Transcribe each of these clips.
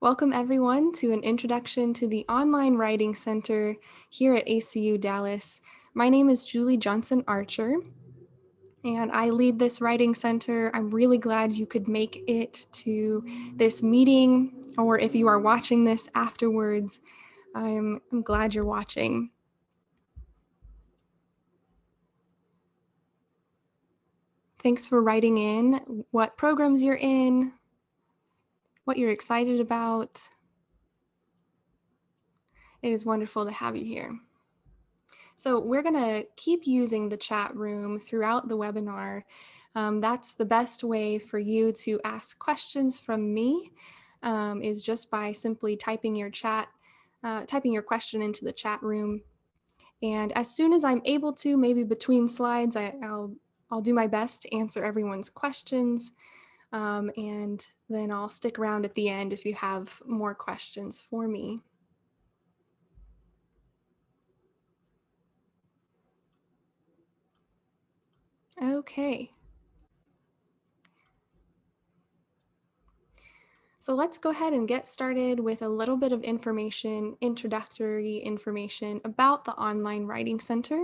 Welcome everyone to an introduction to the Online Writing Center here at ACU Dallas. My name is Julie Johnson Archer, and I lead this writing center. I'm really glad you could make it to this meeting, or if you are watching this afterwards, I'm glad you're watching. Thanks for writing in what programs you're in, what you're excited about. It is wonderful to have you here. So we're going to keep using the chat room throughout the webinar. That's the best way for you to ask questions from me, is just by simply typing your question into the chat room. And as soon as I'm able to, maybe between slides, I'll do my best to answer everyone's questions. And then I'll stick around at the end if you have more questions for me. Okay. So let's go ahead and get started with a little bit of introductory information about the Online Writing Center.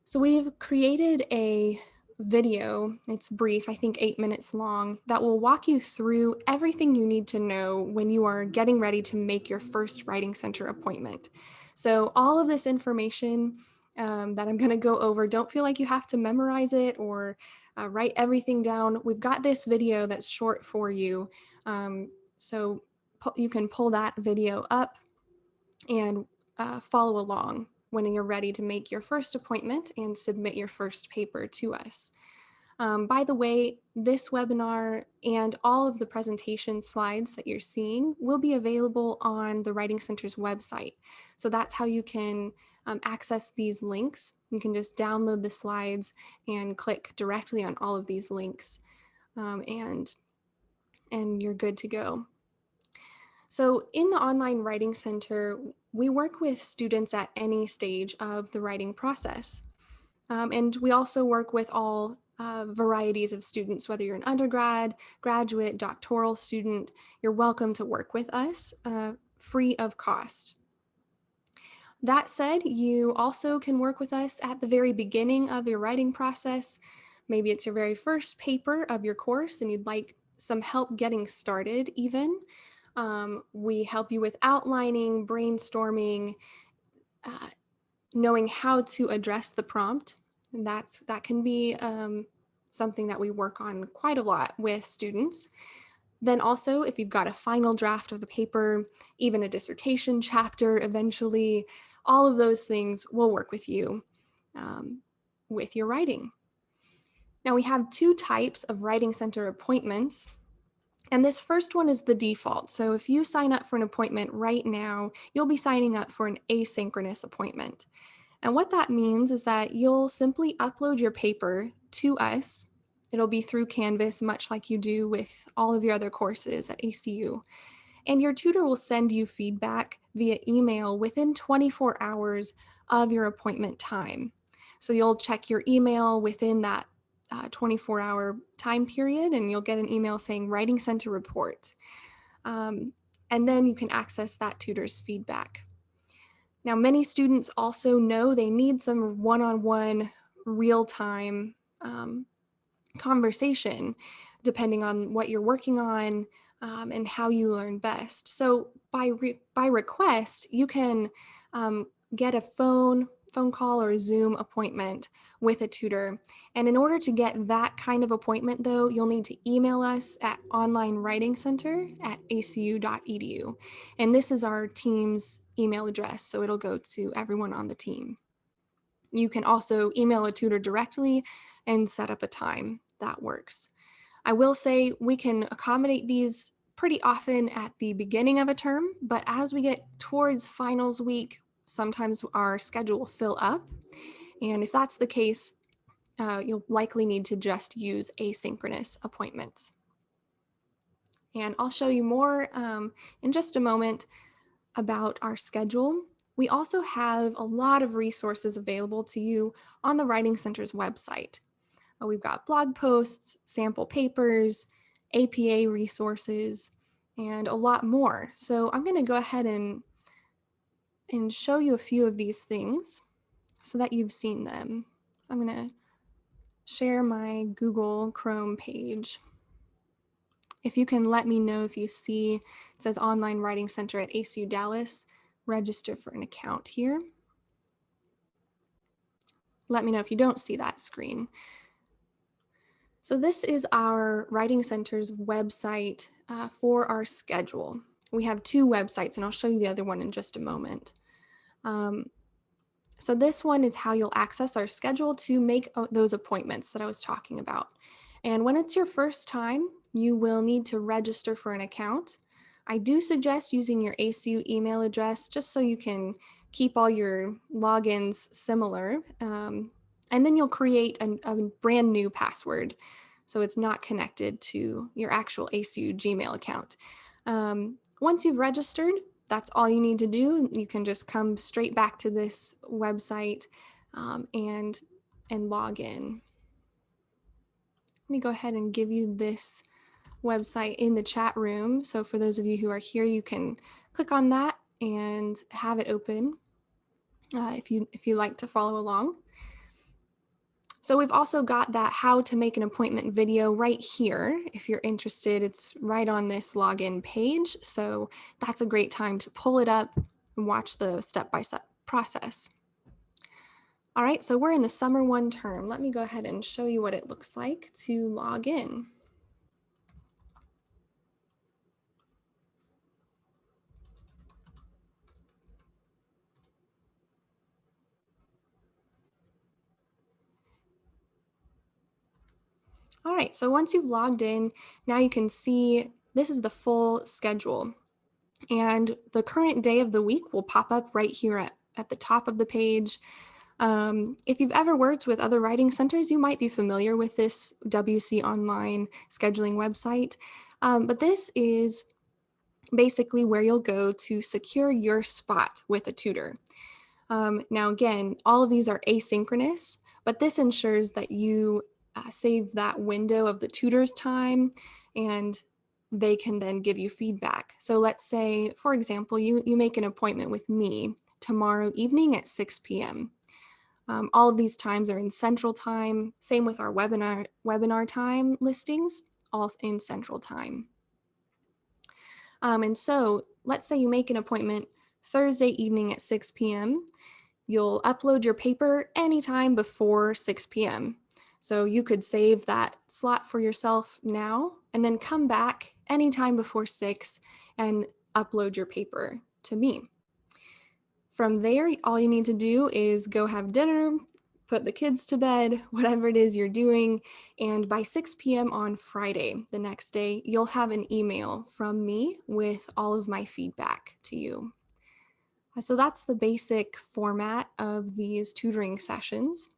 So we've created a video, it's brief, I think 8 minutes long, that will walk you through everything you need to know when you are getting ready to make your first Writing Center appointment. So all of this information that I'm going to go over, don't feel like you have to memorize it or write everything down. We've got this video that's short for you. So you can pull that video up and follow along when you're ready to make your first appointment and submit your first paper to us. By the way, this webinar and all of the presentation slides that you're seeing will be available on the Writing Center's website. So that's how you can access these links. You can just download the slides and click directly on all of these links, and you're good to go. So in the Online Writing Center, we work with students at any stage of the writing process. And we also work with all varieties of students, whether you're an undergrad, graduate, doctoral student, you're welcome to work with us free of cost. That said, you also can work with us at the very beginning of your writing process. Maybe it's your very first paper of your course and you'd like some help getting started even. We help you with outlining, brainstorming, knowing how to address the prompt. And that can be something that we work on quite a lot with students. Then also, if you've got a final draft of the paper, even a dissertation chapter eventually, all of those things will work with you with your writing. Now we have two types of Writing Center appointments. And this first one is the default. So if you sign up for an appointment right now, you'll be signing up for an asynchronous appointment. And what that means is that you'll simply upload your paper to us. It'll be through Canvas, much like you do with all of your other courses at ACU. And your tutor will send you feedback via email within 24 hours of your appointment time. So you'll check your email within that 24-hour time period, and you'll get an email saying Writing Center report. And then you can access that tutor's feedback. Now, many students also know they need some one-on-one, real-time conversation, depending on what you're working on and how you learn best. So by request, you can get a phone call or a Zoom appointment with a tutor. And in order to get that kind of appointment, though, you'll need to email us at onlinewritingcenter@acu.edu. And this is our team's email address, so it'll go to everyone on the team. You can also email a tutor directly and set up a time that works. I will say we can accommodate these pretty often at the beginning of a term, but as we get towards finals week, sometimes our schedule will fill up. And if that's the case, you'll likely need to just use asynchronous appointments. And I'll show you more in just a moment about our schedule. We also have a lot of resources available to you on the Writing Center's website. We've got blog posts, sample papers, APA resources, and a lot more. So I'm going to go ahead and show you a few of these things so that you've seen them. So I'm going to share my Google Chrome page. If you can let me know if you see, it says Online Writing Center at ACU Dallas, register for an account here. Let me know if you don't see that screen. So this is our Writing Center's website for our schedule. We have two websites, and I'll show you the other one in just a moment. So this one is how you'll access our schedule to make those appointments that I was talking about. And when it's your first time, you will need to register for an account. I do suggest using your ACU email address just so you can keep all your logins similar. And then you'll create a brand new password so it's not connected to your actual ACU Gmail account. Once you've registered, that's all you need to do. You can just come straight back to this website and log in. Let me go ahead and give you this website in the chat room. So for those of you who are here, you can click on that and have it open if you like to follow along. So we've also got that how to make an appointment video right here. If you're interested, it's right on this login page. So that's a great time to pull it up and watch the step-by-step process. All right, so we're in the summer 1 term. Let me go ahead and show you what it looks like to log in. All right, so once you've logged in, now you can see this is the full schedule. And the current day of the week will pop up right here at the top of the page. If you've ever worked with other writing centers, you might be familiar with this WC Online scheduling website. But this is basically where you'll go to secure your spot with a tutor. Now, again, all of these are asynchronous, but this ensures that you save that window of the tutor's time and they can then give you feedback. So let's say, for example, you make an appointment with me tomorrow evening at 6 p.m. All of these times are in Central Time. Same with our webinar time listings, all in Central Time. And so let's say you make an appointment Thursday evening at 6 p.m. You'll upload your paper anytime before 6 p.m. So you could save that slot for yourself now and then come back anytime before 6 and upload your paper to me. From there, all you need to do is go have dinner, put the kids to bed, whatever it is you're doing, and by 6 p.m. on Friday, the next day, you'll have an email from me with all of my feedback to you. So that's the basic format of these tutoring sessions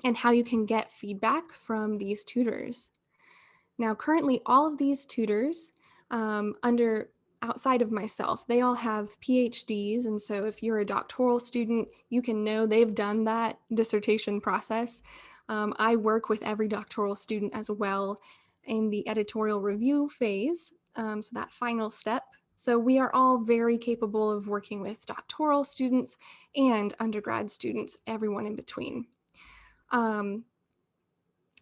and how you can get feedback from these tutors. Now, currently, all of these tutors outside of myself, they all have PhDs. And so if you're a doctoral student, you can know they've done that dissertation process. I work with every doctoral student as well in the editorial review phase, so that final step. So we are all very capable of working with doctoral students and undergrad students, everyone in between.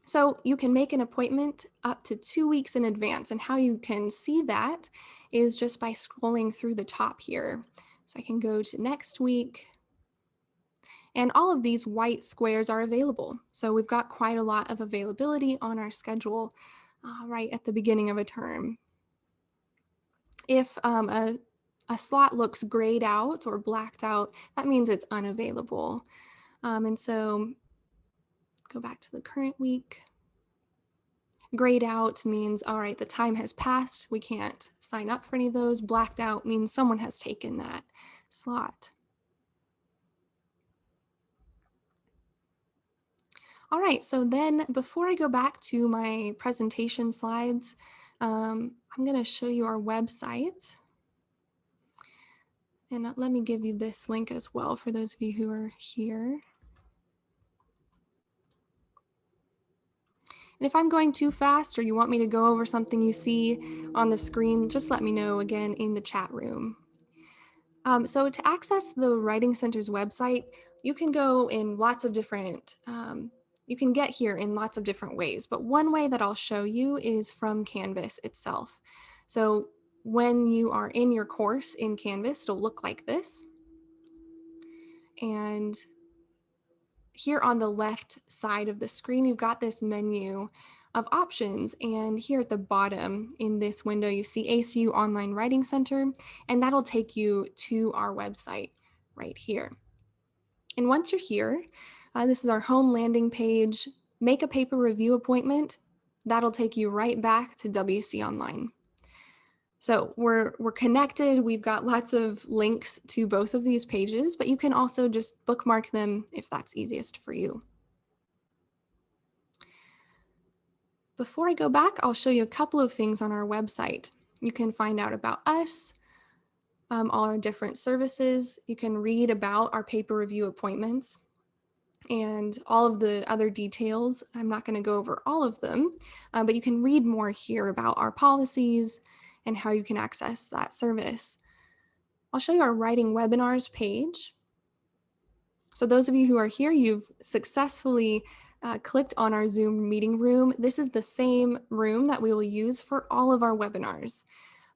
So you can make an appointment up to 2 weeks in advance, and how you can see that is just by scrolling through the top here. So I can go to next week, and all of these white squares are available. So we've got quite a lot of availability on our schedule right at the beginning of a term. If a slot looks grayed out or blacked out, that means it's unavailable. And so go back to the current week. Grayed out means, all right, the time has passed. We can't sign up for any of those. Blacked out means someone has taken that slot. All right, so then before I go back to my presentation slides, I'm going to show you our website. And let me give you this link as well for those of you who are here. And if I'm going too fast or you want me to go over something you see on the screen, just let me know again in the chat room. So to access the Writing Center's website, you can go in lots of different, you can get here in lots of different ways, but one way that I'll show you is from Canvas itself. So when you are in your course in Canvas, it'll look like this. And here on the left side of the screen, you've got this menu of options. And here at the bottom in this window, you see ACU Online Writing Center, and that'll take you to our website right here. And once you're here, this is our home landing page. Make a paper review appointment. That'll take you right back to WC Online. So we're connected. We've got lots of links to both of these pages, but you can also just bookmark them if that's easiest for you. Before I go back, I'll show you a couple of things on our website. You can find out about us, all our different services. You can read about our paper review appointments and all of the other details. I'm not going to go over all of them, but you can read more here about our policies and how you can access that service. I'll show you our writing webinars page. So those of you who are here, you've successfully clicked on our Zoom meeting room. This is the same room that we will use for all of our webinars.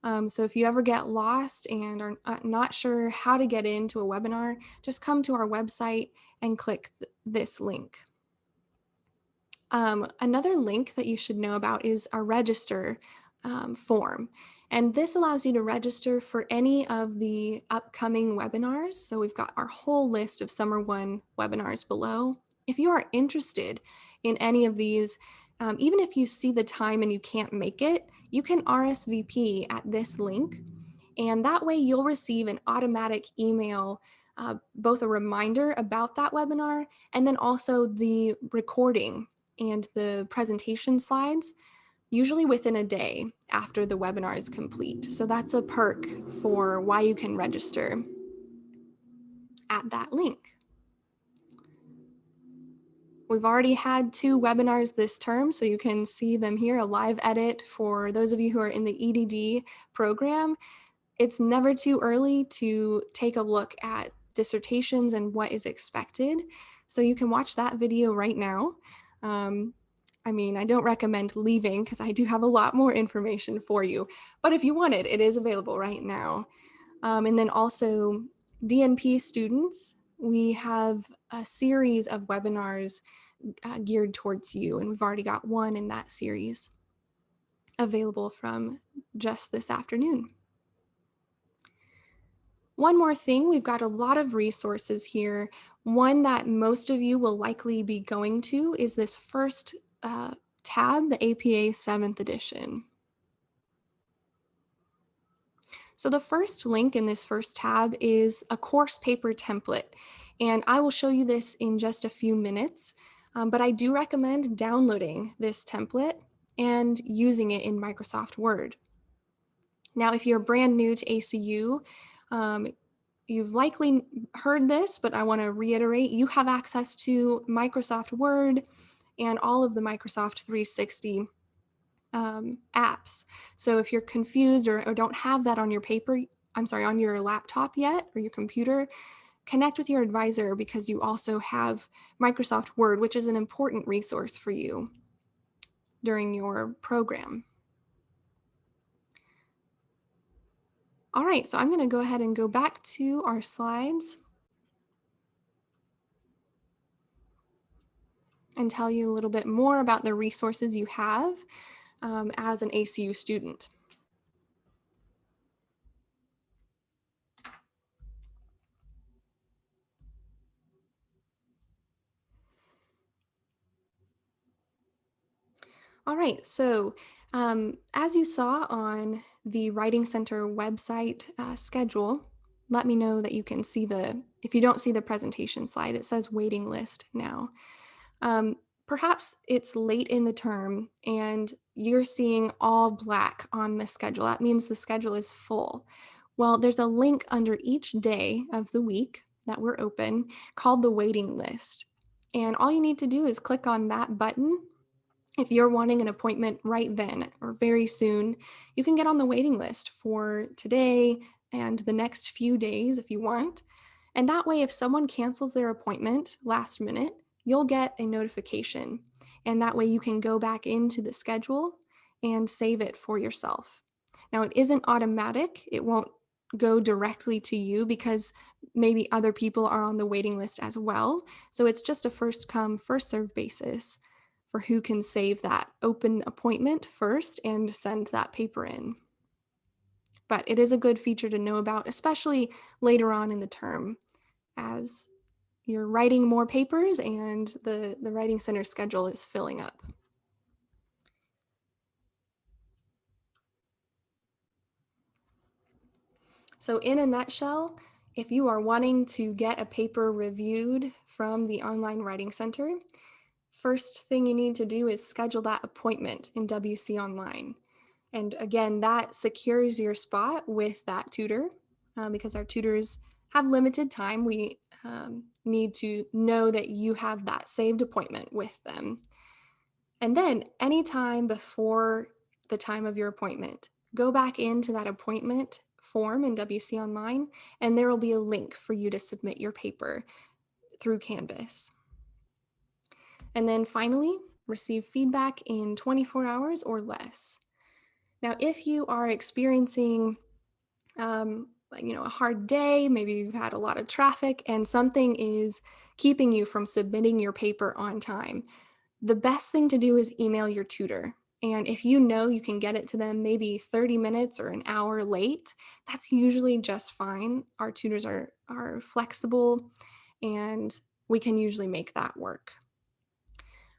So if you ever get lost and are not sure how to get into a webinar, just come to our website and click this link. Another link that you should know about is our register form. And this allows you to register for any of the upcoming webinars. So we've got our whole list of Summer 1 webinars below. If you are interested in any of these, even if you see the time and you can't make it, you can RSVP at this link. And that way you'll receive an automatic email, both a reminder about that webinar and then also the recording and the presentation slides, usually within a day after the webinar is complete. So that's a perk for why you can register at that link. We've already had 2 webinars this term, so you can see them here, a live edit for those of you who are in the EDD program. It's never too early to take a look at dissertations and what is expected. So you can watch that video right now. I mean, I don't recommend leaving because I do have a lot more information for you, but if you want it, it is available right now. And then also DNP students, we have a series of webinars geared towards you, and we've already got one in that series available from just this afternoon. One more thing, we've got a lot of resources here. One that most of you will likely be going to is this first tab, the APA 7th edition. So the first link in this first tab is a course paper template, and I will show you this in just a few minutes, but I do recommend downloading this template and using it in Microsoft Word. Now, if you're brand new to ACU, you've likely heard this, but I want to reiterate, you have access to Microsoft Word and all of the Microsoft 360 apps. So if you're confused or don't have that on your on your laptop yet or your computer, connect with your advisor because you also have Microsoft Word, which is an important resource for you during your program. All right, so I'm going to go ahead and go back to our slides and tell you a little bit more about the resources you have as an ACU student. All right, so as you saw on the Writing Center website schedule, let me know that you can see if you don't see the presentation slide, it says waiting list now. Perhaps it's late in the term and you're seeing all black on the schedule. That means the schedule is full. Well, there's a link under each day of the week that we're open called the waiting list. And all you need to do is click on that button If you're wanting an appointment right then or very soon, you can get on the waiting list for today and the next few days if you want. And that way, if someone cancels their appointment last minute, you'll get a notification. And that way, you can go back into the schedule and save it for yourself. Now, it isn't automatic, it won't go directly to you because maybe other people are on the waiting list as well. So it's just a first come, first serve basis for who can save that open appointment first and send that paper in. But it is a good feature to know about, especially later on in the term as you're writing more papers and the Writing Center schedule is filling up. So in a nutshell, if you are wanting to get a paper reviewed from the Online Writing Center, first thing you need to do is schedule that appointment in WC Online. And again, that secures your spot with that tutor because our tutors have limited time. We need to know that you have that saved appointment with them. And then anytime before the time of your appointment, go back into that appointment form in WC Online, and there will be a link for you to submit your paper through Canvas. And then finally, receive feedback in 24 hours or less. Now, if you are experiencing a hard day, maybe you've had a lot of traffic and something is keeping you from submitting your paper on time, the best thing to do is email your tutor. And if you know you can get it to them maybe 30 minutes or an hour late, that's usually just fine. Our tutors are flexible and we can usually make that work.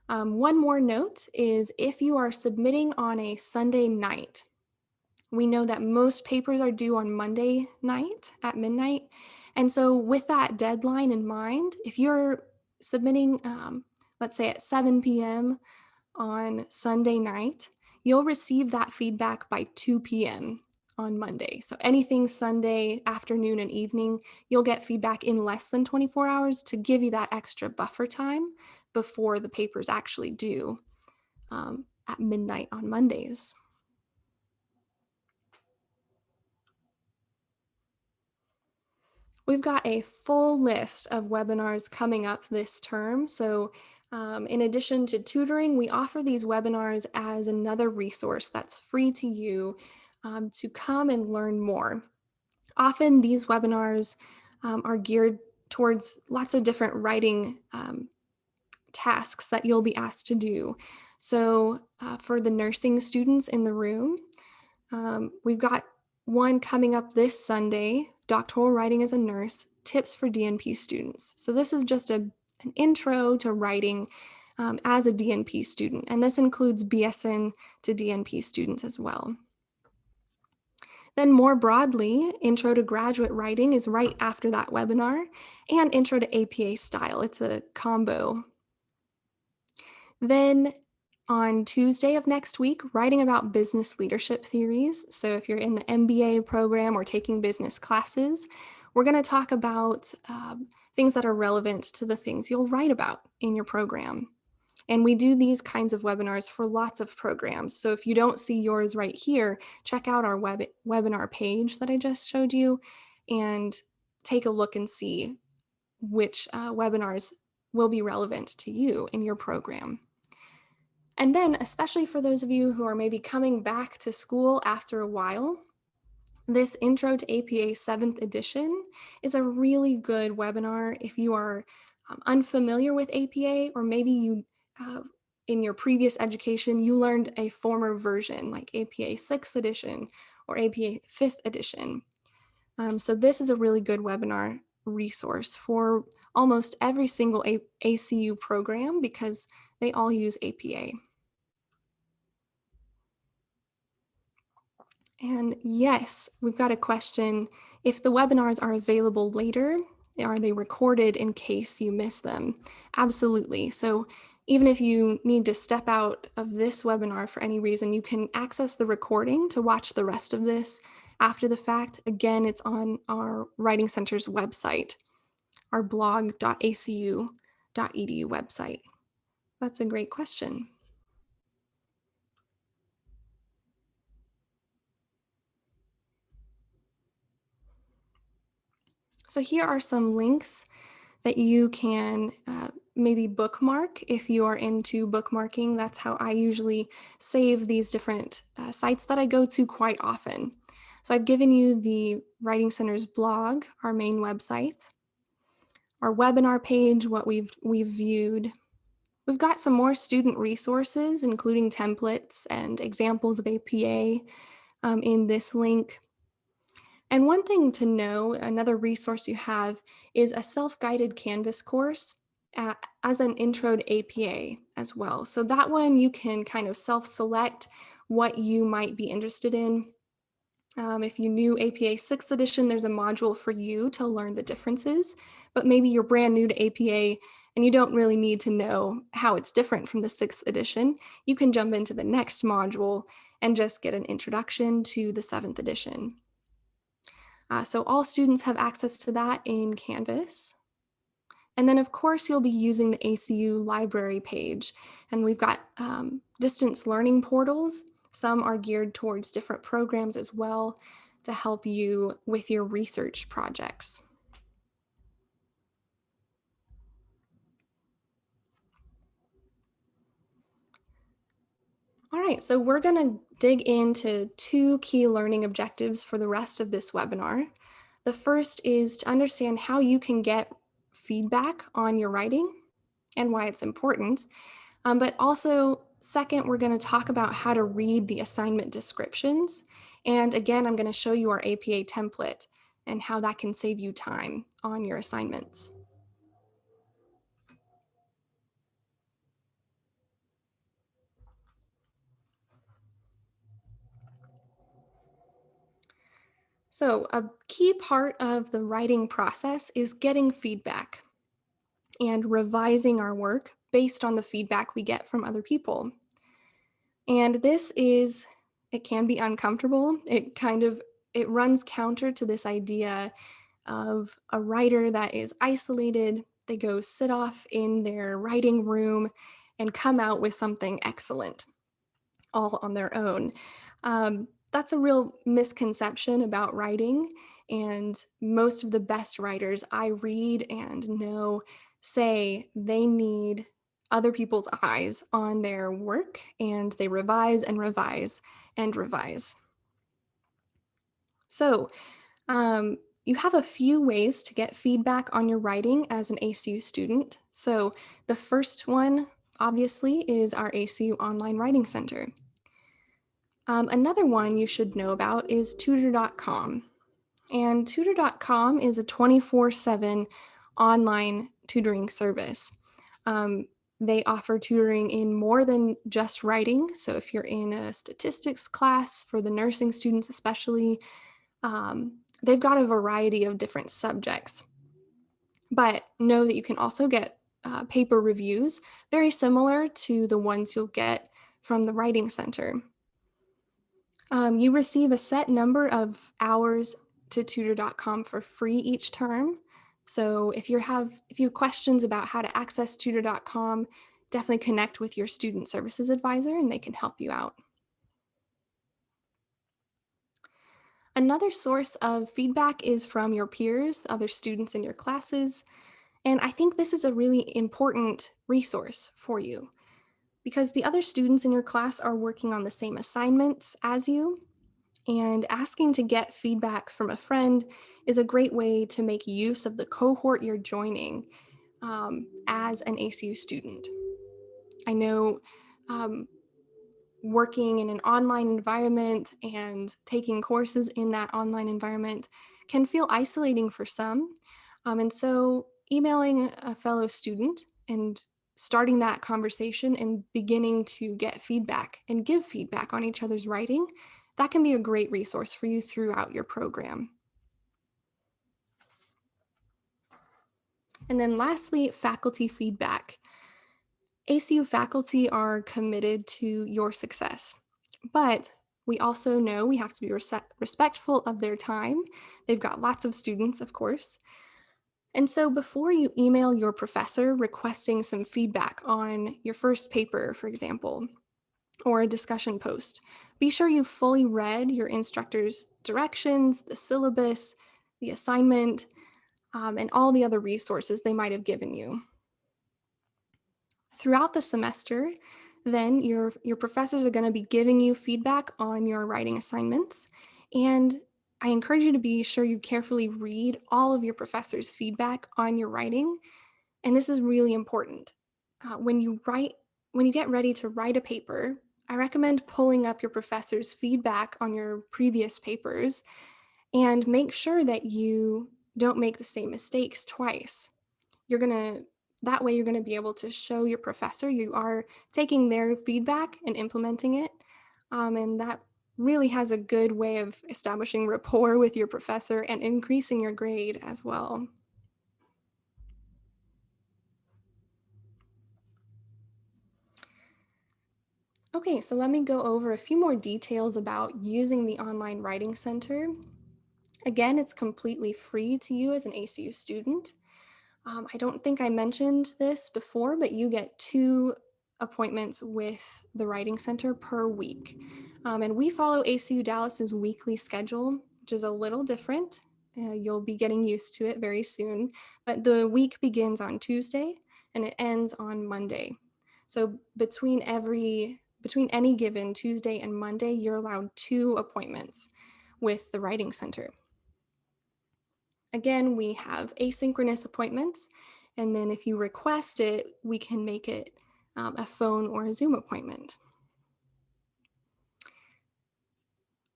One more note is if you are submitting on a Sunday night, we know that most papers are due on Monday night at midnight. And so with that deadline in mind, if you're submitting, let's say at 7 p.m. on Sunday night, you'll receive that feedback by 2 p.m. on Monday. So anything Sunday afternoon and evening, you'll get feedback in less than 24 hours to give you that extra buffer time before the paper's actually due at midnight on Mondays. We've got a full list of webinars coming up this term. So in addition to tutoring, we offer these webinars as another resource that's free to you to come and learn more. Often these webinars are geared towards lots of different writing tasks that you'll be asked to do. So for the nursing students in the room, we've got one coming up this Sunday, Doctoral Writing as a Nurse, Tips for DNP Students. So this is just an intro to writing as a DNP student, and this includes BSN to DNP students as well. Then more broadly, Intro to Graduate Writing is right after that webinar, and Intro to APA Style. It's a combo. Then on Tuesday of next week, writing about business leadership theories. So if you're in the MBA program or taking business classes, we're going to talk about things that are relevant to the things you'll write about in your program. And we do these kinds of webinars for lots of programs. So if you don't see yours right here, check out our webinar page that I just showed you and take a look and see which webinars will be relevant to you in your program. And then, especially for those of you who are maybe coming back to school after a while, this Intro to APA 7th edition is a really good webinar if you are unfamiliar with APA, or maybe you, in your previous education, you learned a former version like APA 6th edition or APA 5th edition. So this is a really good webinar resource for almost every single ACU program because they all use APA. And yes, we've got a question. If the webinars are available later, are they recorded in case you miss them? Absolutely. So even if you need to step out of this webinar for any reason, you can access the recording to watch the rest of this after the fact. Again, it's on our Writing Center's website, our blog.acu.edu website. That's a great question. So here are some links that you can maybe bookmark if you are into bookmarking. That's how I usually save these different sites that I go to quite often. So I've given you the Writing Center's blog, our main website, our webinar page, what we've viewed. We've got some more student resources, including templates and examples of APA in this link. And one thing to know, another resource you have is a self-guided Canvas course as an intro to APA as well. So that one you can kind of self-select what you might be interested in. If you knew APA 6th edition, there's a module for you to learn the differences, but maybe you're brand new to APA and you don't really need to know how it's different from the 6th edition. You can jump into the next module and just get an introduction to the 7th edition. So all students have access to that in Canvas. And then of course you'll be using the ACU library page. And we've got distance learning portals. Some are geared towards different programs as well to help you with your research projects. All right, so we're gonna dig into 2 key learning objectives for the rest of this webinar. The first is to understand how you can get feedback on your writing and why it's important. But also, second, we're going to talk about how to read the assignment descriptions. And again, I'm going to show you our APA template and how that can save you time on your assignments. So a key part of the writing process is getting feedback and revising our work based on the feedback we get from other people. And it can be uncomfortable. It runs counter to this idea of a writer that is isolated. They go sit off in their writing room and come out with something excellent all on their own. That's a real misconception about writing. And most of the best writers I read and know say they need other people's eyes on their work and they revise and revise and revise. So, you have a few ways to get feedback on your writing as an ACU student. So the first one, obviously, is our ACU Online Writing Center. Another one you should know about is tutor.com. And tutor.com is a 24/7 online tutoring service. They offer tutoring in more than just writing. So if you're in a statistics class, for the nursing students especially, they've got a variety of different subjects. But know that you can also get paper reviews, very similar to the ones you'll get from the Writing Center. You receive a set number of hours to tutor.com for free each term. So if you have questions about how to access tutor.com, definitely connect with your student services advisor and they can help you out. Another source of feedback is from your peers, other students in your classes. And I think this is a really important resource for you because the other students in your class are working on the same assignments as you. And asking to get feedback from a friend is a great way to make use of the cohort you're joining as an ACU student. I know working in an online environment and taking courses in that online environment can feel isolating for some. And so emailing a fellow student and starting that conversation and beginning to get feedback and give feedback on each other's writing, that can be a great resource for you throughout your program. And then lastly, faculty feedback. ACU faculty are committed to your success, but we also know we have to be respectful of their time. They've got lots of students, of course. And so before you email your professor requesting some feedback on your first paper, for example, or a discussion post, be sure you've fully read your instructor's directions, the syllabus, the assignment, and all the other resources they might have given you. Throughout the semester, then your professors are going to be giving you feedback on your writing assignments. And I encourage you to be sure you carefully read all of your professors' feedback on your writing. And this is really important. When you get ready to write a paper, I recommend pulling up your professor's feedback on your previous papers and make sure that you don't make the same mistakes twice. You're going to That way you're going to be able to show your professor you are taking their feedback and implementing it. And that really has a good way of establishing rapport with your professor and increasing your grade as well. Okay, so let me go over a few more details about using the Online Writing Center. Again, it's completely free to you as an ACU student. I don't think I mentioned this before, but you get 2 appointments with the Writing Center per week. And we follow ACU Dallas's weekly schedule, which is a little different. You'll be getting used to it very soon. But the week begins on Tuesday and it ends on Monday. So between any given Tuesday and Monday, you're allowed 2 appointments with the Writing Center. Again, we have asynchronous appointments, and then if you request it, we can make it a phone or a Zoom appointment.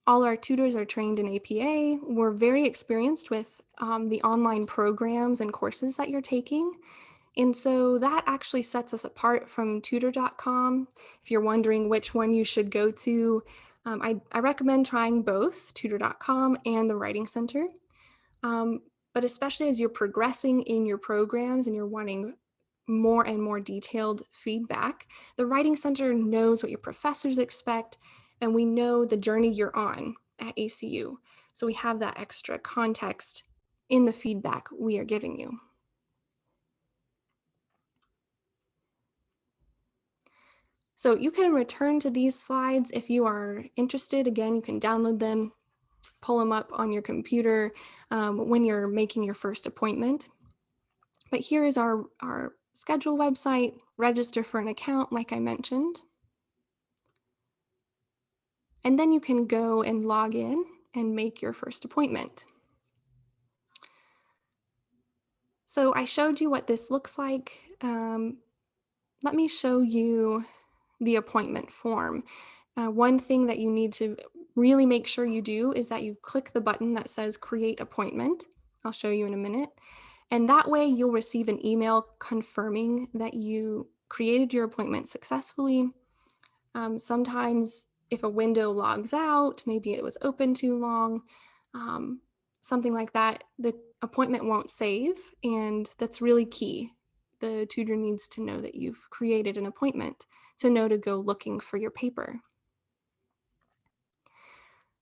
All our tutors are trained in APA. We're very experienced with the online programs and courses that you're taking. And so that actually sets us apart from tutor.com. If you're wondering which one you should go to, I recommend trying both tutor.com and the Writing Center. But especially as you're progressing in your programs and you're wanting more and more detailed feedback, the Writing Center knows what your professors expect, and we know the journey you're on at ACU. So we have that extra context in the feedback we are giving you. So you can return to these slides if you are interested. Again, you can download them, pull them up on your computer when you're making your first appointment. But here is our schedule website, register for an account like I mentioned. And then you can go and log in and make your first appointment. So I showed you what this looks like. Let me show you the appointment form. One thing that you need to really make sure you do is that you click the button that says create appointment. I'll show you in a minute. And that way you'll receive an email confirming that you created your appointment successfully. Sometimes if a window logs out, maybe it was open too long, something like that, the appointment won't save, and that's really key. The tutor needs to know that you've created an appointment to know to go looking for your paper.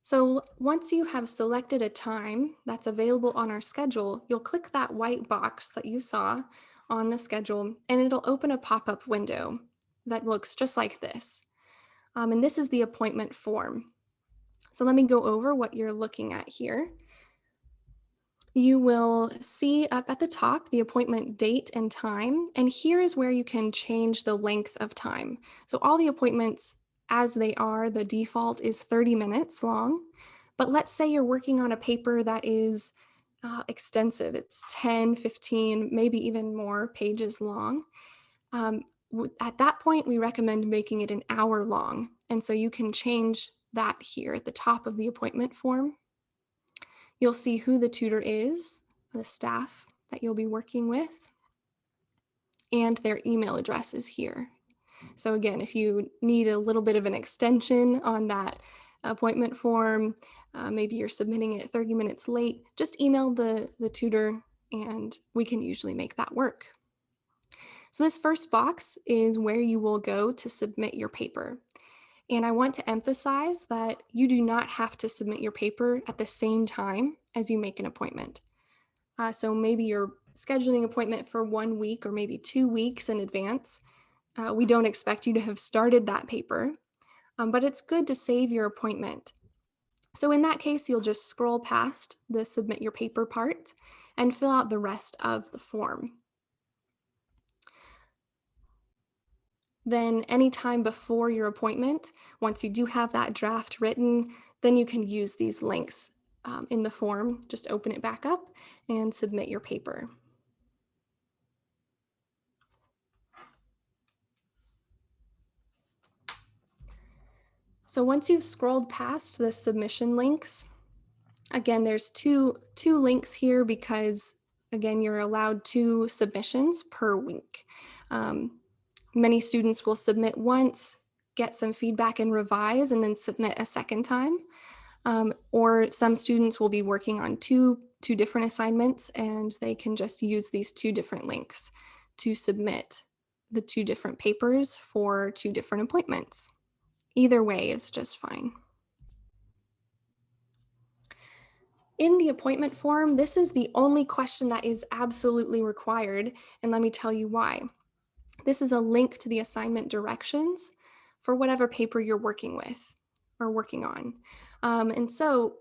So once you have selected a time that's available on our schedule, you'll click that white box that you saw on the schedule, and it'll open a pop-up window that looks just like this. And this is the appointment form. So let me go over what you're looking at here. You will see up at the top the appointment date and time, and here is where you can change the length of time. So all the appointments as they are, the default is 30 minutes long, but let's say you're working on a paper that is extensive. It's 10, 15, maybe even more pages long. At that point, we recommend making it an hour long, and so you can change that here at the top of the appointment form. You'll see who the tutor is, the staff that you'll be working with, and their email address is here. So again, if you need a little bit of an extension on that appointment form, maybe you're submitting it 30 minutes late, just email the tutor and we can usually make that work. So this first box is where you will go to submit your paper. And I want to emphasize that you do not have to submit your paper at the same time as you make an appointment. So maybe you're scheduling an appointment for 1 week or maybe 2 weeks in advance. We don't expect you to have started that paper, but it's good to save your appointment. So in that case, you'll just scroll past the submit your paper part, and fill out the rest of the form. Then anytime before your appointment, once you do have that draft written, then you can use these links in the form. Just open it back up and submit your paper. So once you've scrolled past the submission links, again, there's two links here because, again, you're allowed 2 submissions per week. Many students will submit once, get some feedback and revise, and then submit a second time. Or some students will be working on two different assignments, and they can just use these 2 different links to submit the 2 different papers for 2 different appointments. Either way is just fine. In the appointment form, this is the only question that is absolutely required, and let me tell you why. This is a link to the assignment directions for whatever paper you're working with or working on. And so,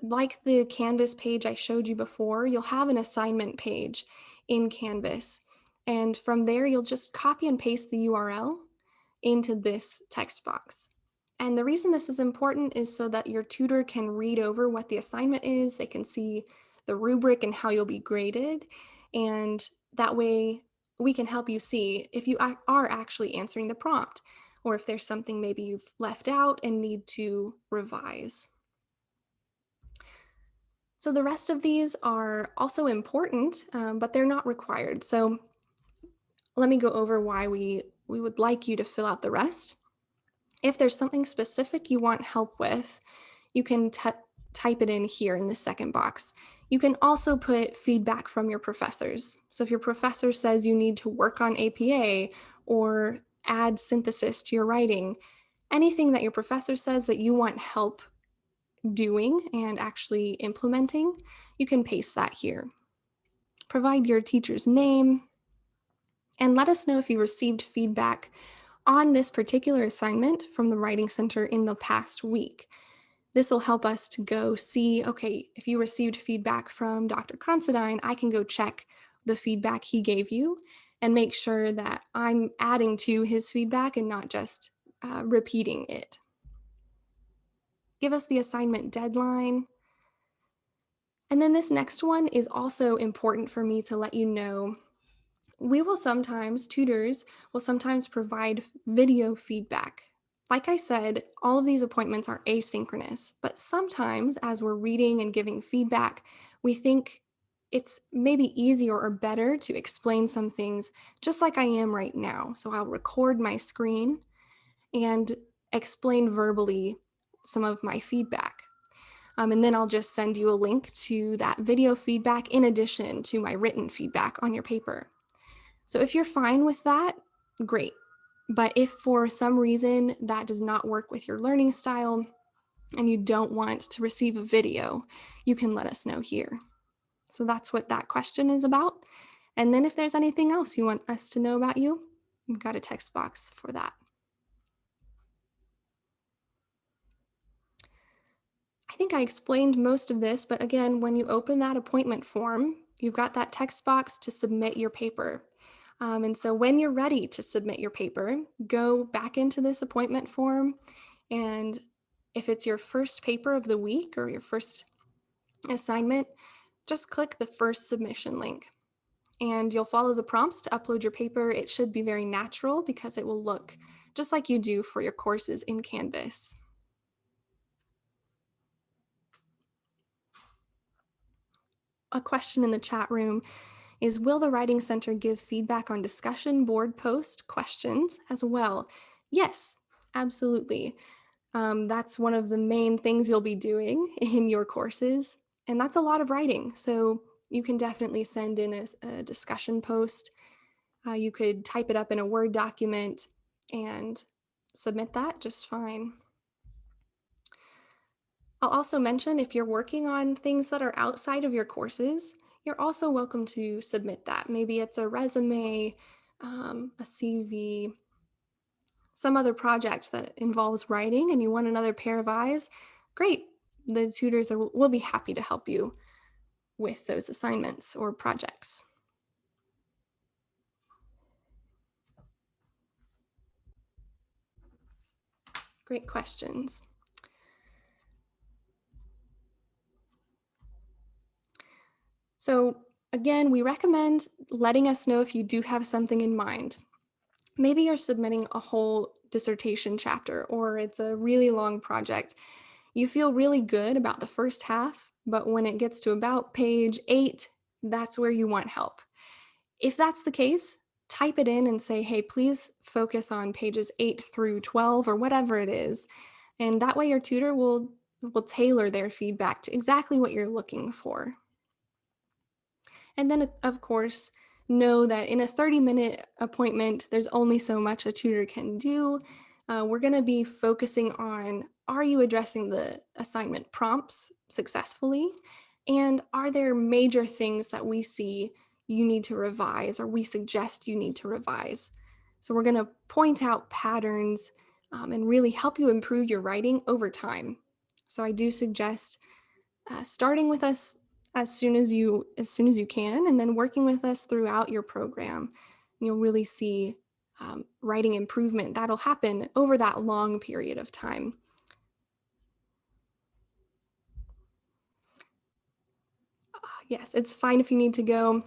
like the Canvas page I showed you before, you'll have an assignment page in Canvas. And from there, you'll just copy and paste the URL into this text box. And the reason this is important is so that your tutor can read over what the assignment is, they can see the rubric and how you'll be graded, and that way we can help you see if you are actually answering the prompt, or if there's something maybe you've left out and need to revise. So the rest of these are also important, but they're not required. So let me go over why we would like you to fill out the rest. If there's something specific you want help with, you can type it in here in the second box. You can also put feedback from your professors. So if your professor says you need to work on APA or add synthesis to your writing, anything that your professor says that you want help doing and actually implementing, you can paste that here. Provide your teacher's name and let us know if you received feedback on this particular assignment from the Writing Center in the past week. This will help us to go see, okay, if you received feedback from Dr. Considine, I can go check the feedback he gave you and make sure that I'm adding to his feedback and not just repeating it. Give us the assignment deadline. And then this next one is also important for me to let you know. Tutors will sometimes provide video feedback. Like I said, all of these appointments are asynchronous, but sometimes as we're reading and giving feedback, we think it's maybe easier or better to explain some things just like I am right now. So I'll record my screen and explain verbally some of my feedback. And then I'll just send you a link to that video feedback in addition to my written feedback on your paper. So if you're fine with that, great. But if for some reason that does not work with your learning style and you don't want to receive a video, you can let us know here. So that's what that question is about. And then if there's anything else you want us to know about you, we've got a text box for that. I think I explained most of this, but again, when you open that appointment form, you've got that text box to submit your paper. And so when you're ready to submit your paper, go back into this appointment form. And if it's your first paper of the week or your first assignment, just click the first submission link. And you'll follow the prompts to upload your paper. It should be very natural because it will look just like you do for your courses in Canvas. A question in the chat room is, will the Writing Center give feedback on discussion board post questions as well? Yes, absolutely. That's one of the main things you'll be doing in your courses, and that's a lot of writing. So you can definitely send in a discussion post. You could type it up in a Word document and submit that just fine. I'll also mention if you're working on things that are outside of your courses, you're also welcome to submit that. Maybe it's a resume, a CV, some other project that involves writing and you want another pair of eyes. Great. The tutors will be happy to help you with those assignments or projects? Great questions. So again, we recommend letting us know if you do have something in mind. Maybe you're submitting a whole dissertation chapter or it's a really long project. You feel really good about the first half, but when it gets to about page 8, that's where you want help. If that's the case, type it in and say, hey, please focus on pages 8 through 12 or whatever it is. And that way your tutor will tailor their feedback to exactly what you're looking for. And then, of course, know that in a 30-minute appointment, there's only so much a tutor can do. We're going to be focusing on, are you addressing the assignment prompts successfully? And are there major things that we see you need to revise or we suggest you need to revise? So we're going to point out patterns and really help you improve your writing over time. So I do suggest starting with us as soon as you can, and then working with us throughout your program. You'll really see writing improvement that'll happen over that long period of time. Yes, it's fine if you need to go.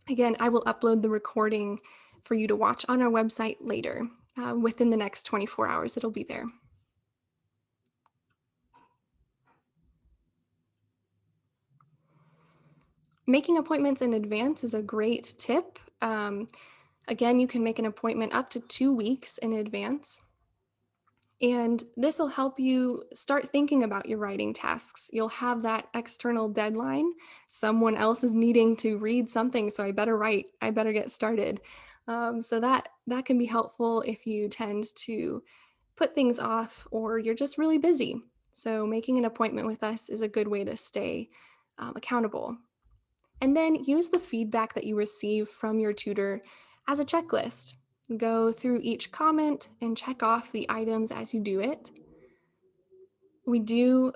Again, I will upload the recording for you to watch on our website later. Within the next 24 hours, it'll be there. Making appointments in advance is a great tip. Again, you can make an appointment up to 2 weeks in advance. And this will help you start thinking about your writing tasks. You'll have that external deadline. Someone else is needing to read something, so I better write. I better get started. So that can be helpful if you tend to put things off or you're just really busy. So making an appointment with us is a good way to stay accountable. And then use the feedback that you receive from your tutor as a checklist. Go through each comment and check off the items as you do it. We do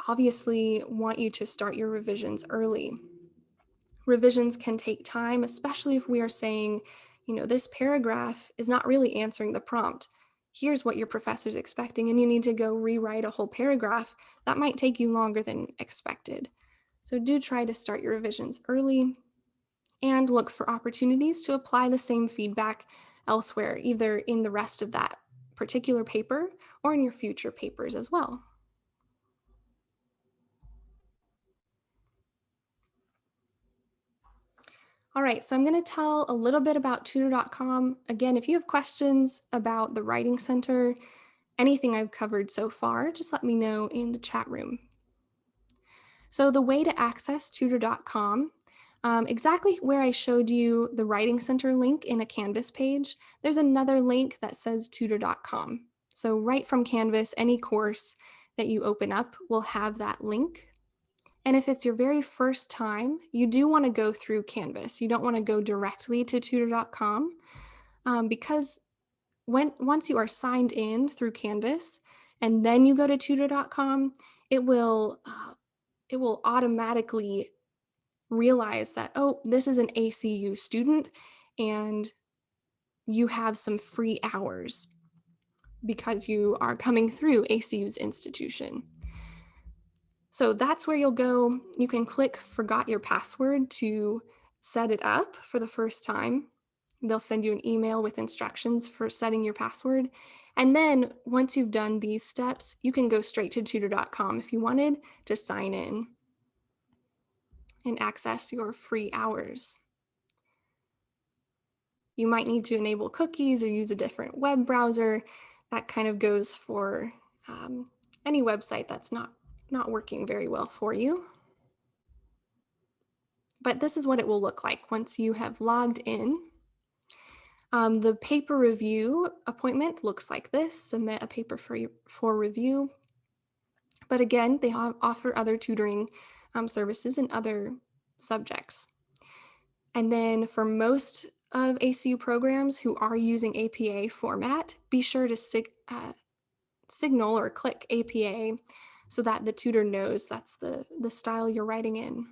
obviously want you to start your revisions early. Revisions can take time, especially if we are saying, this paragraph is not really answering the prompt. Here's what your professor's expecting, and you need to go rewrite a whole paragraph. That might take you longer than expected. So do try to start your revisions early and look for opportunities to apply the same feedback elsewhere, either in the rest of that particular paper or in your future papers as well. All right, so I'm going to tell a little bit about tutor.com. Again, if you have questions about the Writing Center, anything I've covered so far, just let me know in the chat room. So the way to access tutor.com, exactly where I showed you the Writing Center link in a Canvas page, there's another link that says tutor.com. So right from Canvas, any course that you open up will have that link. And if it's your very first time, you do want to go through Canvas. You don't want to go directly to tutor.com because once you are signed in through Canvas and then you go to tutor.com, it will automatically realize that, oh, this is an ACU student and you have some free hours because you are coming through ACU's institution. So that's where you'll go. You can click Forgot Your Password to set it up for the first time. They'll send you an email with instructions for setting your password. And then once you've done these steps, you can go straight to tutor.com if you wanted to sign in and access your free hours. You might need to enable cookies or use a different web browser. That kind of goes for any website that's not working very well for you. But this is what it will look like once you have logged in. The paper review appointment looks like this. Submit a paper for review. But again, they offer other tutoring services in other subjects. And then for most of ACU programs who are using APA format, be sure to signal or click APA so that the tutor knows that's the style you're writing in.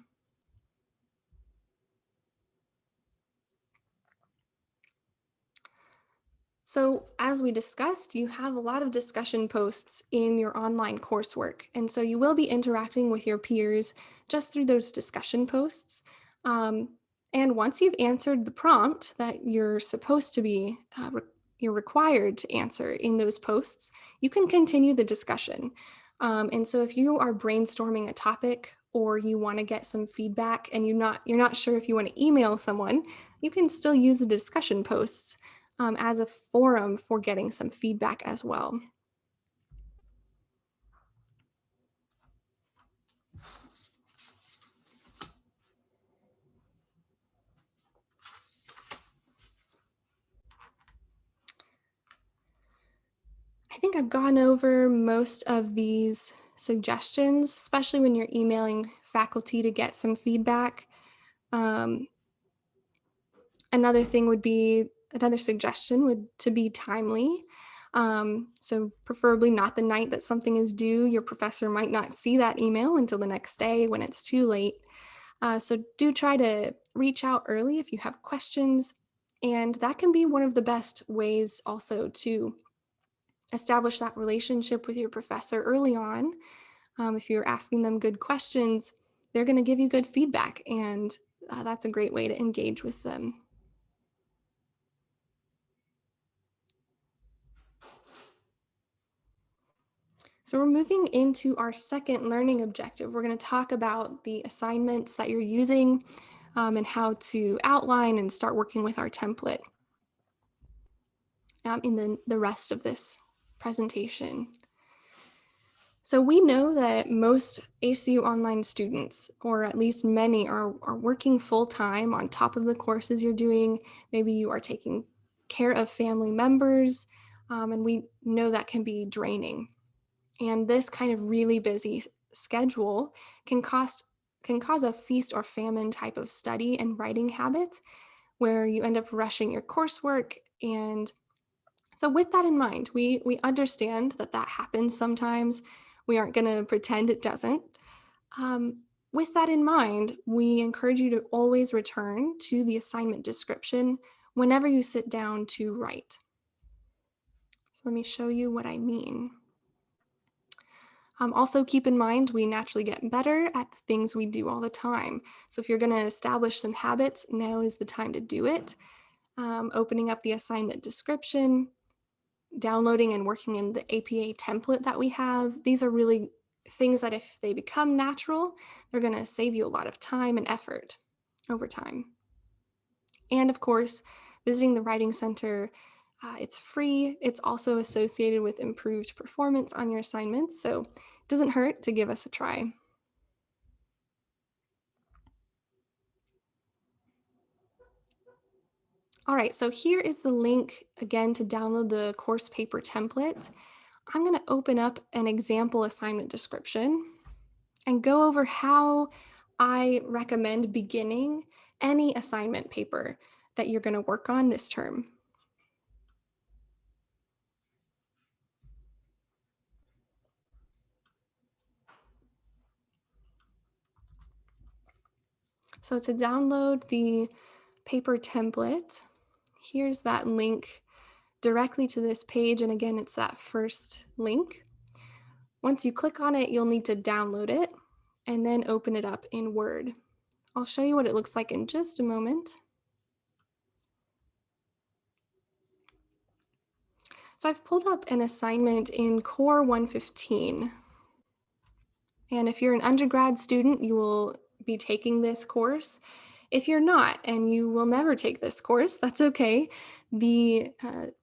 So, as we discussed, you have a lot of discussion posts in your online coursework. And so you will be interacting with your peers just through those discussion posts. Um, and once you've answered the prompt that you're supposed to be, you're required to answer in those posts, you can continue the discussion. And so if you are brainstorming a topic or you want to get some feedback and you're not sure if you want to email someone, you can still use the discussion posts as a forum for getting some feedback as well. I think I've gone over most of these suggestions, especially when you're emailing faculty to get some feedback. Um, another suggestion would to be timely. So preferably not the night that something is due. Your professor might not see that email until the next day when it's too late. So do try to reach out early if you have questions. And that can be one of the best ways also to establish that relationship with your professor early on. If you're asking them good questions, they're going to give you good feedback. And that's a great way to engage with them. So we're moving into our second learning objective. We're going to talk about the assignments that you're using and how to outline and start working with our template in the rest of this presentation. So we know that most ACU Online students, or at least many, are working full-time on top of the courses you're doing. Maybe you are taking care of family members, and we know that can be draining. And this kind of really busy schedule can cause a feast or famine type of study and writing habit where you end up rushing your coursework. And so with that in mind, we understand that that happens sometimes. We aren't going to pretend it doesn't. With that in mind, we encourage you to always return to the assignment description whenever you sit down to write. So let me show you what I mean. Also keep in mind, we naturally get better at the things we do all the time. So if you're going to establish some habits, now is the time to do it. Opening up the assignment description, downloading and working in the APA template that we have. These are really things that if they become natural, they're going to save you a lot of time and effort over time. And of course, visiting the Writing Center, it's free. It's also associated with improved performance on your assignments, so it doesn't hurt to give us a try. All right, so here is the link again to download the course paper template. I'm going to open up an example assignment description and go over how I recommend beginning any assignment paper that you're going to work on this term. So to download the paper template, here's that link directly to this page. And again, it's that first link. Once you click on it, you'll need to download it and then open it up in Word. I'll show you what it looks like in just a moment. So I've pulled up an assignment in Core 115. And if you're an undergrad student, you will be taking this course. If you're not, and you will never take this course, that's okay. The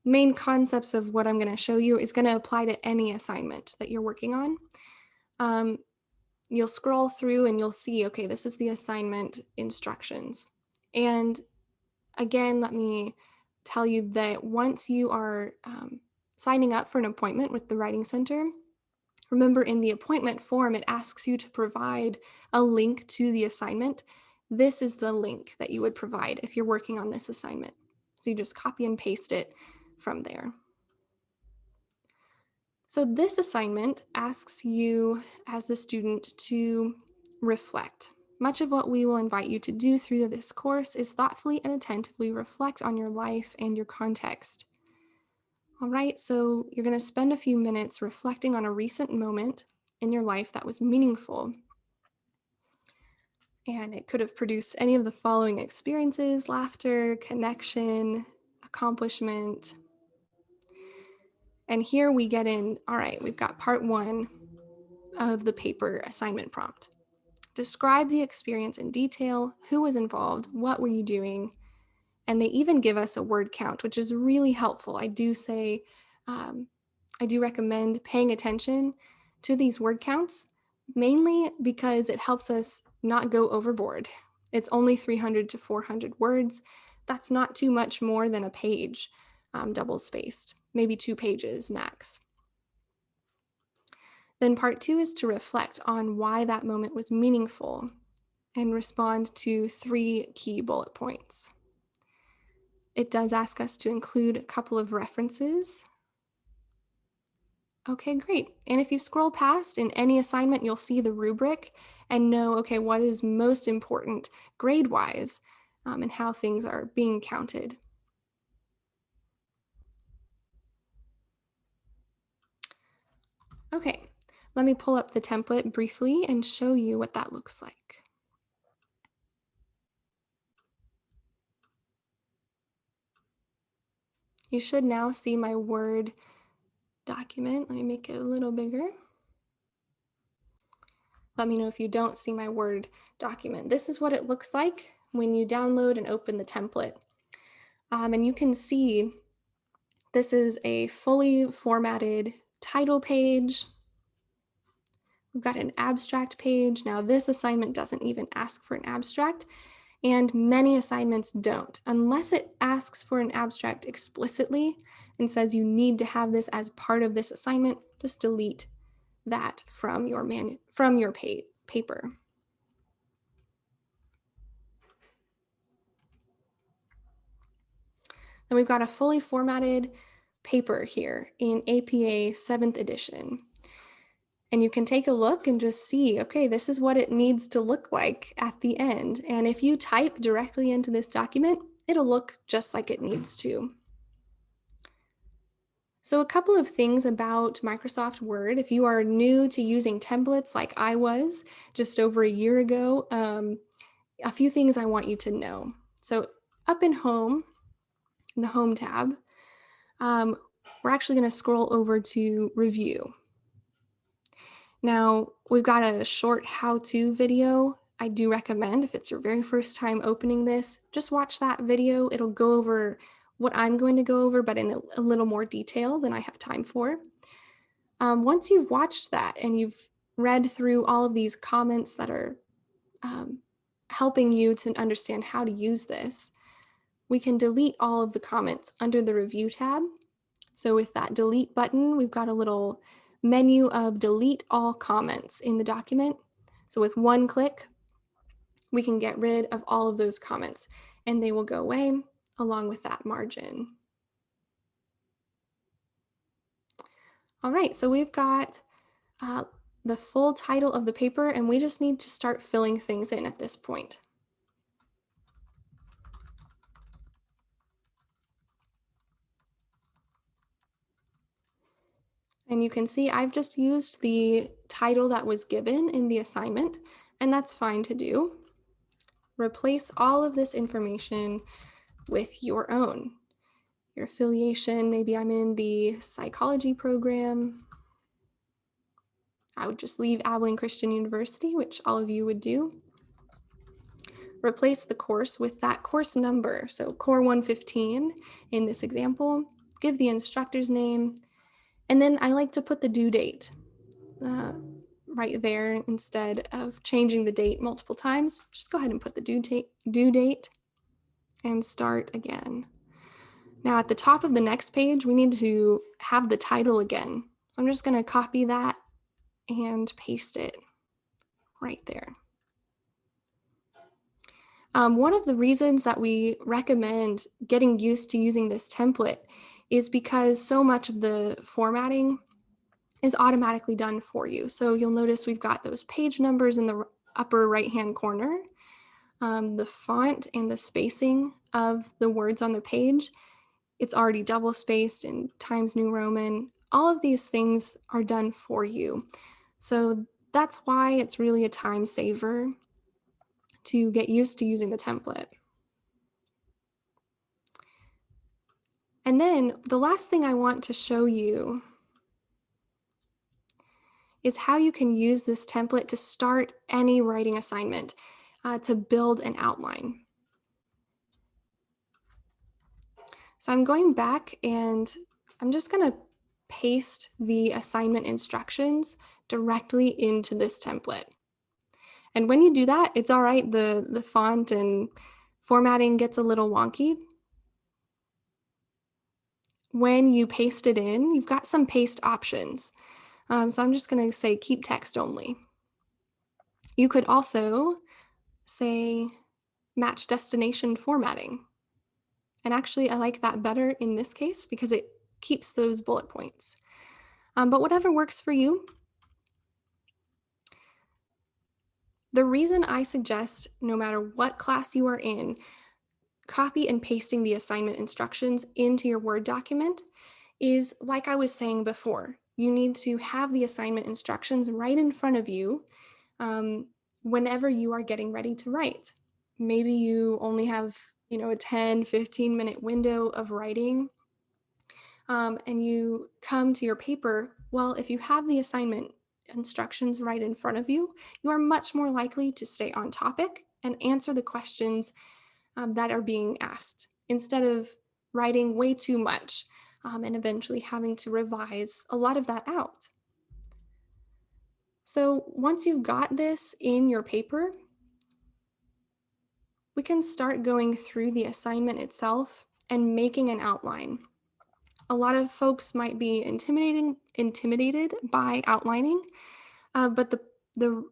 main concepts of what I'm going to show you is going to apply to any assignment that you're working on. You'll scroll through and you'll see, okay, this is the assignment instructions. And again, let me tell you that once you are signing up for an appointment with the Writing Center, remember in the appointment form, it asks you to provide a link to the assignment. This is the link that you would provide if you're working on this assignment. So you just copy and paste it from there. So this assignment asks you as the student to reflect. Much of what we will invite you to do through this course is thoughtfully and attentively reflect on your life and your context. All right, so you're going to spend a few minutes reflecting on a recent moment in your life that was meaningful. And it could have produced any of the following experiences: laughter, connection, accomplishment. And here we get in, all right, we've got part 1 of the paper assignment prompt. Describe the experience in detail. Who was involved? What were you doing? And they even give us a word count, which is really helpful. I do recommend paying attention to these word counts, mainly because it helps us not go overboard. It's only 300 to 400 words. That's not too much more than a page, double spaced, maybe 2 pages max. Then part 2 is to reflect on why that moment was meaningful and respond to 3 key bullet points. It does ask us to include a couple of references. Okay, great. And if you scroll past in any assignment, you'll see the rubric and know, okay, what is most important grade-wise, and how things are being counted. Okay, let me pull up the template briefly and show you what that looks like. You should now see my Word document. Let me make it a little bigger. Let me know if you don't see my Word document. This is what it looks like when you download and open the template. And you can see this is a fully formatted title page. We've got an abstract page. Now this assignment doesn't even ask for an abstract, and many assignments don't. Unless it asks for an abstract explicitly and says you need to have this as part of this assignment, just delete that from your paper. Then we've got a fully formatted paper here in APA 7th edition. And you can take a look and just see, okay, this is what it needs to look like at the end. And if you type directly into this document, it'll look just like it needs to. So a couple of things about Microsoft Word. If you are new to using templates like I was just over a year ago, a few things I want you to know. So up in Home, in the Home tab, we're actually going to scroll over to Review. Now, we've got a short how-to video. I do recommend, if it's your very first time opening this, just watch that video. It'll go over what I'm going to go over, but in a little more detail than I have time for. Once you've watched that and you've read through all of these comments that are helping you to understand how to use this, we can delete all of the comments under the Review tab. So with that delete button, we've got a little menu of delete all comments in the document. So with one click, we can get rid of all of those comments and they will go away along with that margin. All right, so we've got the full title of the paper and we just need to start filling things in at this point. And you can see I've just used the title that was given in the assignment, and that's fine to do. Replace all of this information with your own. Your affiliation, maybe I'm in the psychology program. I would just leave Abilene Christian University, which all of you would do. Replace the course with that course number. So Core 115 in this example. Give the instructor's name. And then I like to put the due date right there instead of changing the date multiple times. Just go ahead and put the due date and start again. Now at the top of the next page, we need to have the title again. So I'm just going to copy that and paste it right there. One of the reasons that we recommend getting used to using this template is because so much of the formatting is automatically done for you. So you'll notice we've got those page numbers in the upper right-hand corner. The font and the spacing of the words on the page It's already double spaced in Times New Roman. All of these things are done for you. So that's why it's really a time saver to get used to using the template. And then the last thing I want to show you is how you can use this template to start any writing assignment, to build an outline. So I'm going back and I'm just going to paste the assignment instructions directly into this template. And when you do that, it's all right, the font and formatting gets a little wonky. When you paste it in, you've got some paste options. So I'm just going to say keep text only. You could also say match destination formatting. And actually, I like that better in this case because it keeps those bullet points. But whatever works for you. The reason I suggest, no matter what class you are in, copy and pasting the assignment instructions into your Word document is, like I was saying before, you need to have the assignment instructions right in front of you whenever you are getting ready to write. Maybe you only have, a 10, 15-minute window of writing, and you come to your paper. Well, if you have the assignment instructions right in front of you, you are much more likely to stay on topic and answer the questions that are being asked, instead of writing way too much and eventually having to revise a lot of that out. So once you've got this in your paper, we can start going through the assignment itself and making an outline. A lot of folks might be intimidated by outlining, but the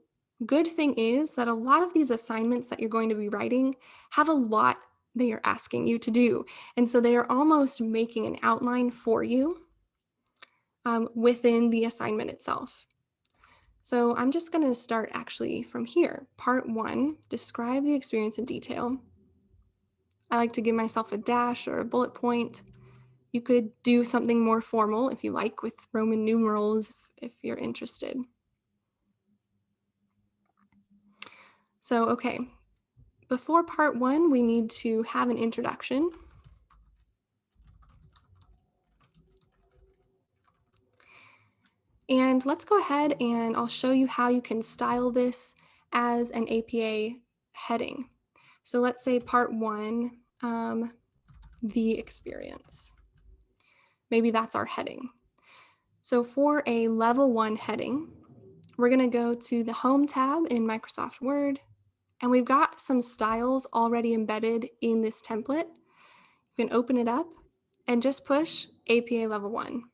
good thing is that a lot of these assignments that you're going to be writing have a lot they are asking you to do. And so they are almost making an outline for you within the assignment itself. So I'm just going to start actually from here. Part 1, describe the experience in detail. I like to give myself a dash or a bullet point. You could do something more formal if you like, with Roman numerals if you're interested. So, okay, before part 1, we need to have an introduction. And let's go ahead and I'll show you how you can style this as an APA heading. So let's say part 1, the experience. Maybe that's our heading. So for a level 1 heading, we're going to go to the Home tab in Microsoft Word, and we've got some styles already embedded in this template. You can open it up and just push APA level 1.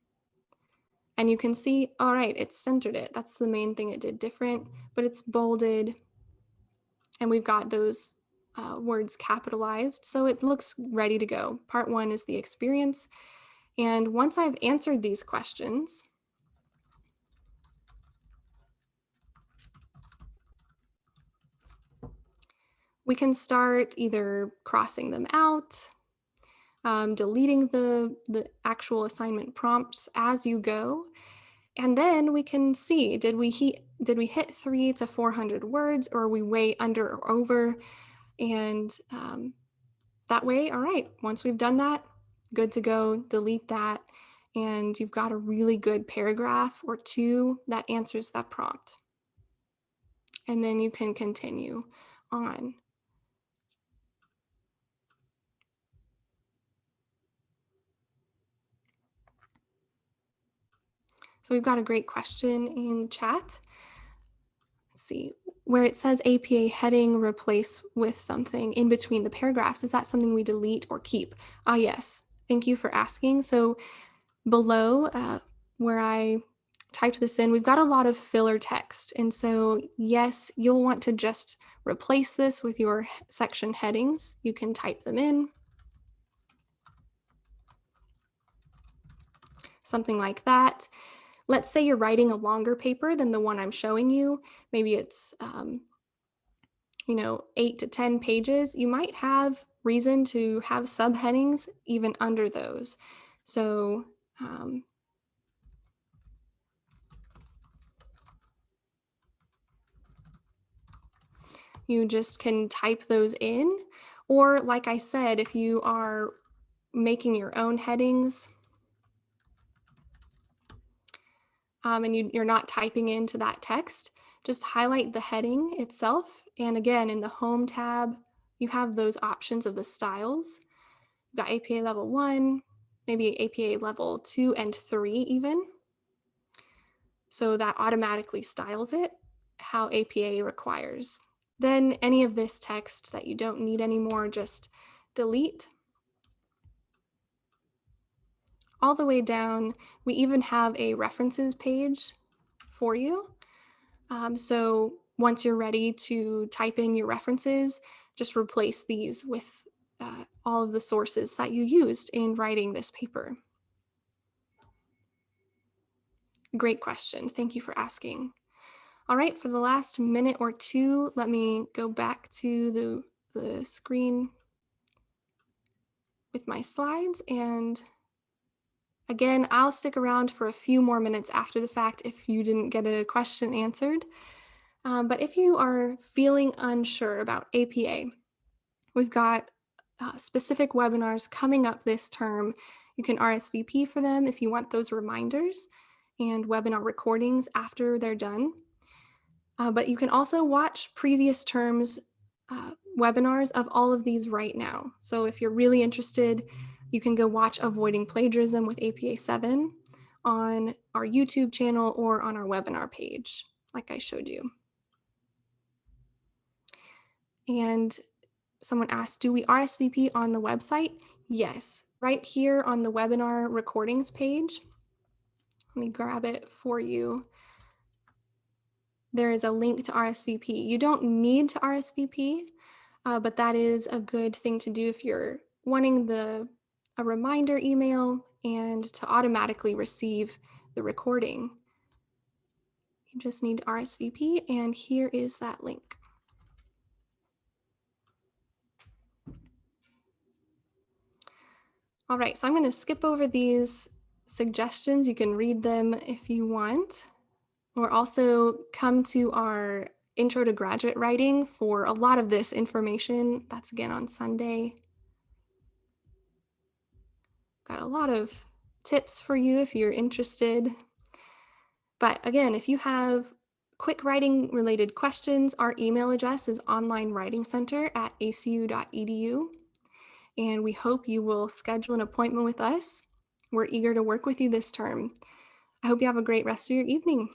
And you can see, all right, it's centered it. That's the main thing it did different, but it's bolded and we've got those words capitalized. So it looks ready to go. Part 1 is the experience. And once I've answered these questions, we can start either crossing them out, deleting the actual assignment prompts as you go. And then we can see, did we hit 300 to 400 words, or are we way under or over? And that way, all right, once we've done that, good to go, delete that. And you've got a really good paragraph or 2 that answers that prompt. And then you can continue on. So we've got a great question in chat. Let's see, where it says APA heading replace with something in between the paragraphs. Is that something we delete or keep? Yes, thank you for asking. So below where I typed this in, we've got a lot of filler text. And so yes, you'll want to just replace this with your section headings. You can type them in. Something like that. Let's say you're writing a longer paper than the one I'm showing you. Maybe it's 8 to 10 pages. You might have reason to have subheadings even under those. So you just can type those in, or like I said, if you are making your own headings, and you're not typing into that text, just highlight the heading itself. And again, in the Home tab, you have those options of the styles. You've got APA Level 1, maybe APA Level 2 and 3 even. So that automatically styles it how APA requires. Then any of this text that you don't need anymore, just delete. All the way down, we even have a references page for you. So once you're ready to type in your references, just replace these with all of the sources that you used in writing this paper. Great question. Thank you for asking. All right, for the last minute or two, let me go back to the screen with my slides. And again, I'll stick around for a few more minutes after the fact if you didn't get a question answered. But if you are feeling unsure about APA, we've got specific webinars coming up this term. You can RSVP for them if you want those reminders and webinar recordings after they're done. But you can also watch previous terms webinars of all of these right now. So if you're really interested, you can go watch Avoiding Plagiarism with APA 7 on our YouTube channel or on our webinar page, like I showed you. And someone asked, do we RSVP on the website? Yes, right here on the webinar recordings page. Let me grab it for you. There is a link to RSVP. You don't need to RSVP, but that is a good thing to do if you're wanting a reminder email and to automatically receive the recording. You just need to RSVP, and here is that link. All right, so I'm going to skip over these suggestions. You can read them if you want, or also come to our Intro to Graduate Writing for a lot of this information. That's again on Sunday. Got a lot of tips for you if you're interested. But again, if you have quick writing related questions, our email address is onlinewritingcenter@acu.edu. And we hope you will schedule an appointment with us. We're eager to work with you this term. I hope you have a great rest of your evening.